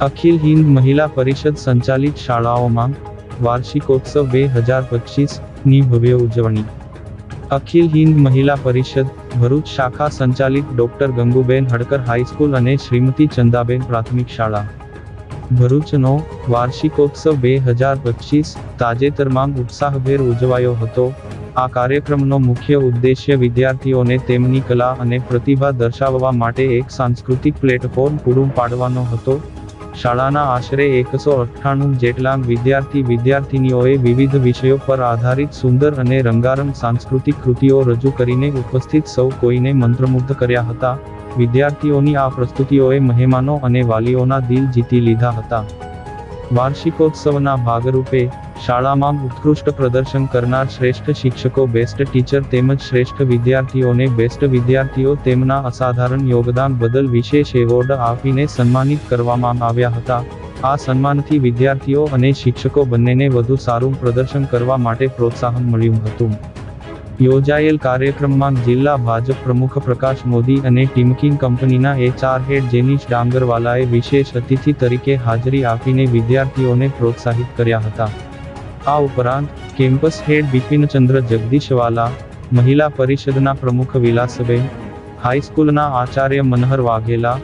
અખિલ હિન્દ મહિલા પરિષદ સંચાલિત શાળાઓમાં વાર્ષિકોત્સવ 2025ની ભવ્ય ઉજવણી। અખિલ હિન્દ મહિલા પરિષદ ભરૂચ શાખા સંચાલિત ડોક્ટર ગંગુબેન હડકર હાઈસ્કૂલ અને શ્રીમતી ચંદાબેન પ્રાથમિક શાળા ભરૂચનો વાર્ષિકોત્સવ 2025 તાજેતરમાં ઉત્સાહભેર ઉજવાયો હતો। આ કાર્યક્રમનો મુખ્ય ઉદ્દેશ્ય વિદ્યાર્થીઓને તેમની કલા અને પ્રતિભા દર્શાવવા માટે એક સાંસ્કૃતિક પ્લેટફોર્મ પૂરું પાડવાનો હતો। શાળાના આશરે 198 જેટલા વિદ્યાર્થીનીઓએ વિવિધ વિષયો પર આધારિત સુંદર અને રંગારંગ સાંસ્કૃતિક કૃતિઓ રજૂ કરીને ઉપસ્થિત સૌ કોઈને મંત્રમુગ્ધ કર્યા હતા। વિદ્યાર્થીઓની આ પ્રસ્તુતિઓએ મહેમાનો અને વાલીઓના દિલ જીતી લીધા હતા। વાર્ષિકોત્સવના ભાગરૂપે શાળામાં ઉત્કૃષ્ટ પ્રદર્શન કરનાર શ્રેષ્ઠ શિક્ષકો, બેસ્ટ ટીચર તેમજ શ્રેષ્ઠ વિદ્યાર્થીઓને બેસ્ટ વિદ્યાર્થીઓ તેમના અસાધારણ યોગદાન બદલ વિશેષ એવોર્ડ આપીને સન્માનિત કરવામાં આવ્યા હતા। આ સન્માનથી વિદ્યાર્થીઓ અને શિક્ષકો બંનેને વધુ સારું પ્રદર્શન કરવા માટે પ્રોત્સાહન મળ્યું હતું। યોજાયેલ કાર્યક્રમમાં જિલ્લા ભાજપ પ્રમુખ પ્રકાશ મોદી અને ટીમકિંગ કંપનીના HR હેડ જેનિશ ડાંગરવાલાએ વિશેષ અતિથિ તરીકે હાજરી આપીને વિદ્યાર્થીઓને પ્રોત્સાહિત કર્યા હતા। આ ઉપરાંત કેમ્પસ હેડ બિપિનચંદ્ર જગદીશવાલા, મહિલા પરિષદના પ્રમુખ વિલાસબેન, હાઈસ્કૂલના આચાર્ય મનહર વાઘેલા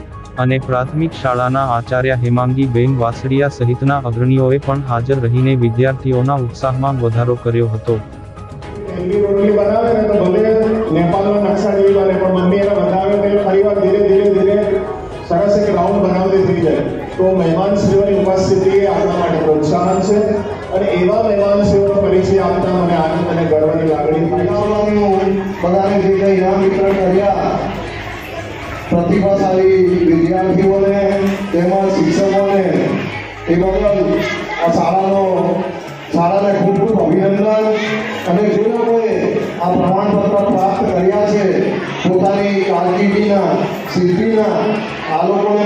અને પ્રાથમિક શાળાના આચાર્ય હેમાંગીબેન વાસડિયા સહિતના અગ્રણીઓએ પણ હાજર રહીને વિદ્યાર્થીઓના ઉત્સાહમાં વધારો કર્યો હતો। रोटली बनावे ने तो भले नेपाल में नक्शा जेवी बने पण मम्मी एना बतावे तो परिवार धीरे सरस एक राउंड बनावती थी जाए। तो મહેમાનશ્રીઓની ઉપસ્થિતિ આપણા માટે પ્રોત્સાહન છે અને એવા મહેમાનશ્રીઓનો પરિચય આપતા મને આનંદ અને ગર્વની લાગણી થાય। બધાને જે કંઈ ઇનામ વિતરણ કર્યા પ્રતિભાશાળી વિદ્યાર્થીઓને તેમજ શિક્ષકોને એ બદલ આ શાળાને ખૂબ ખૂબ અભિનંદન। અને જે લોકોએ આ પ્રમાણપત્ર પ્રાપ્ત કર્યા છે પોતાની કારકિર્દીના સિદ્ધિના આ લોકોને